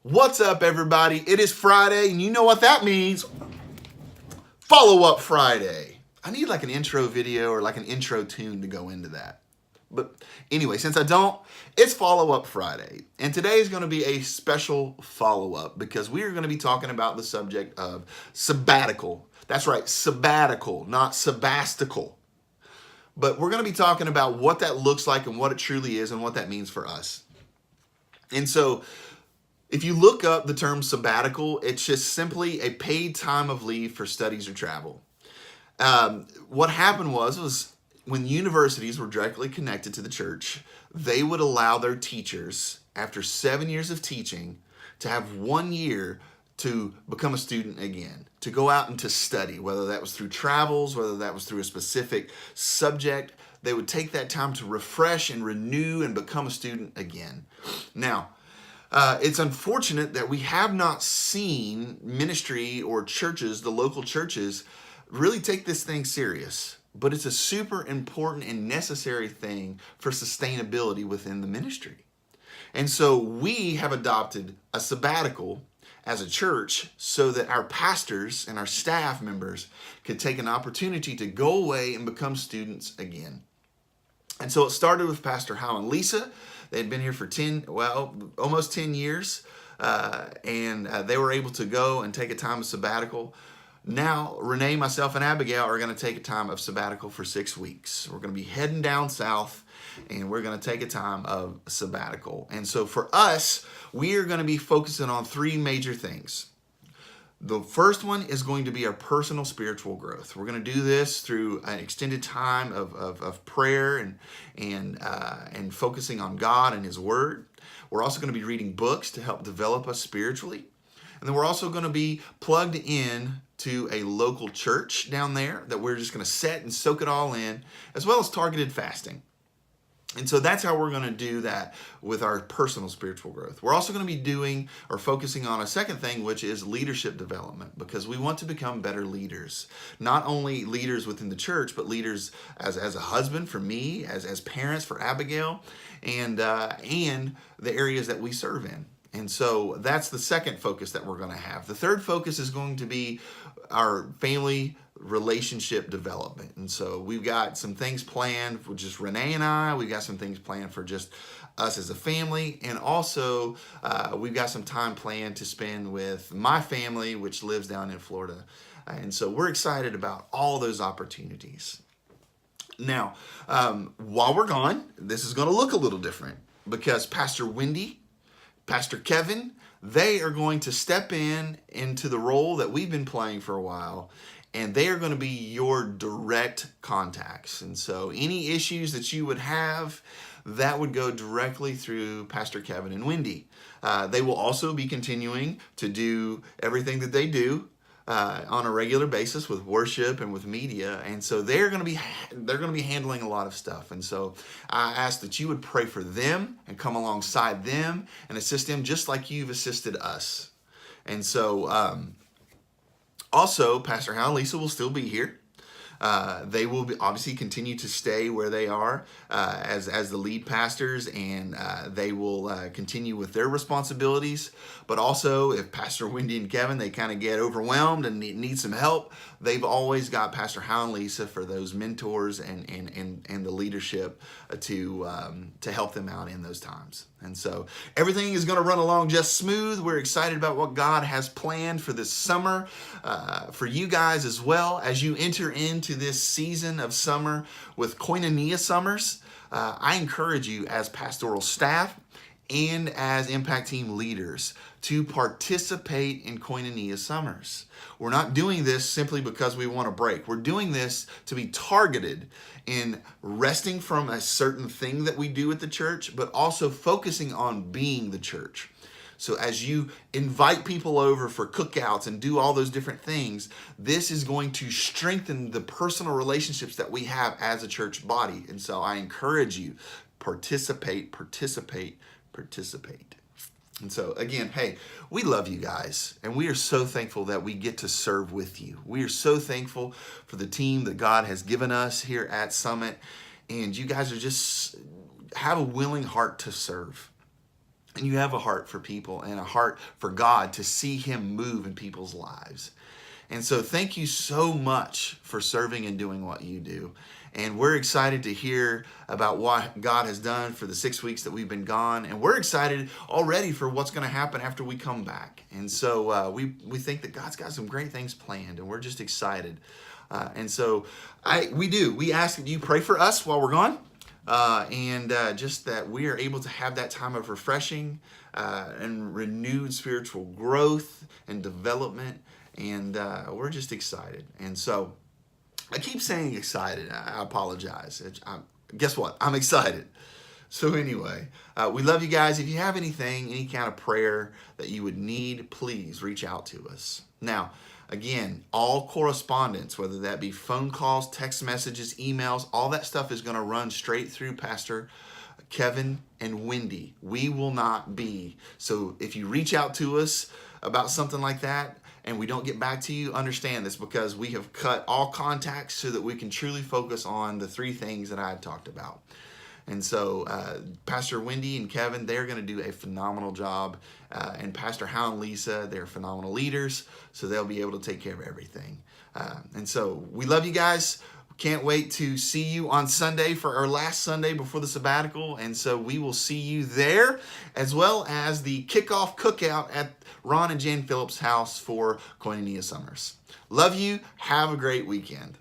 What's up, everybody? It is Friday, and you know what that means. Follow-up Friday. I need like an intro video or like an intro tune to go into that. But anyway, since I don't, it's Follow-up Friday. And today is going to be a special follow-up because we are going to be talking about the subject of sabbatical. That's right, sabbatical, not sabbastical. But we're going to be talking about what that looks like and what it truly is and what that means for us. And so if you look up the term sabbatical, it's just simply a paid time of leave for studies or travel. What happened was when universities were directly connected to the church, they would allow their teachers, after 7 years of teaching, to have 1 year to become a student again, to go out and to study, whether that was through travels, whether that was through a specific subject. They would take that time to refresh and renew and become a student again. Now, it's unfortunate that we have not seen ministry or churches, the local churches, really take this thing serious. But it's a super important and necessary thing for sustainability within the ministry. And so we have adopted a sabbatical as a church so that our pastors and our staff members could take an opportunity to go away and become students again. And so it started with Pastor Hal and Lisa. They had been here for almost 10 years, and they were able to go and take a time of sabbatical. Now, Renee, myself, and Abigail are going to take a time of sabbatical for 6 weeks. We're going to be heading down south, and we're going to take a time of sabbatical. And so for us, we are going to be focusing on 3 major things. The first one is going to be our personal spiritual growth. We're going to do this through an extended time of prayer and focusing on God and His Word. We're also going to be reading books to help develop us spiritually. And then we're also going to be plugged in to a local church down there that we're just going to sit and soak it all in, as well as targeted fasting. And so that's how we're going to do that with our personal spiritual growth. We're also going to be doing or focusing on a second thing, which is leadership development, because we want to become better leaders. Not only leaders within the church, but leaders as a husband for me, as parents for Abigail, and the areas that we serve in. And so that's the second focus that we're going to have. The third focus is going to be our family relationship development. And so we've got some things planned for just Renee and I. We've got some things planned for just us as a family. And also we've got some time planned to spend with my family, which lives down in Florida. And so we're excited about all those opportunities. Now, while we're gone, this is going to look a little different because Pastor Wendy, Pastor Kevin, they are going to step into the role that we've been playing for a while, and they are going to be your direct contacts. And so any issues that you would have, that would go directly through Pastor Kevin and Wendy. They will also be continuing to do everything that they do on a regular basis with worship and with media, and so they're going to be handling a lot of stuff. And so I ask that you would pray for them and come alongside them and assist them just like you've assisted us. And so also Pastor Hal and Lisa will still be here. They will obviously continue to stay where they are as the lead pastors, and they will continue with their responsibilities. But also, if Pastor Wendy and Kevin, they kind of get overwhelmed and need some help, they've always got Pastor Hal and Lisa for those mentors and the leadership to help them out in those times. And so everything is going to run along just smooth. We're excited about what God has planned for this summer, for you guys as well, as you enter into this season of summer with Koinonia Summers. I encourage you as pastoral staff and as Impact Team leaders to participate in Koinonia Summers. We're not doing this simply because we want a break. We're doing this to be targeted in resting from a certain thing that we do at the church, but also focusing on being the church. So as you invite people over for cookouts and do all those different things, this is going to strengthen the personal relationships that we have as a church body. And so I encourage you, participate. And so again, hey, we love you guys, and we are so thankful that we get to serve with you. We are so thankful for the team that God has given us here at Summit, and you guys are just have a willing heart to serve. and you have a heart for people and a heart for God to see him move in people's lives. And so thank you so much for serving and doing what you do. And we're excited to hear about what God has done for the 6 weeks that we've been gone. And we're excited already for what's going to happen after we come back. And so we think that God's got some great things planned, and we're just excited. And so we ask that you pray for us while we're gone. And just that we are able to have that time of refreshing and renewed spiritual growth and development. And we're just excited. And so I keep saying excited. I apologize. Guess what? I'm excited. So anyway, we love you guys. If you have anything, any kind of prayer that you would need, please reach out to us. Now, again, all correspondence, whether that be phone calls, text messages, emails, all that stuff is going to run straight through Pastor Kevin and Wendy. We will not be. So if you reach out to us about something like that and we don't get back to you, understand this, because we have cut all contacts so that we can truly focus on the 3 things that I had talked about. And so Pastor Wendy and Kevin, they're going to do a phenomenal job. And Pastor Hal and Lisa, they're phenomenal leaders, so they'll be able to take care of everything. And so we love you guys. Can't wait to see you on Sunday for our last Sunday before the sabbatical. And so we will see you there, as well as the kickoff cookout at Ron and Jan Phillips' house for Koinonia Summers. Love you. Have a great weekend.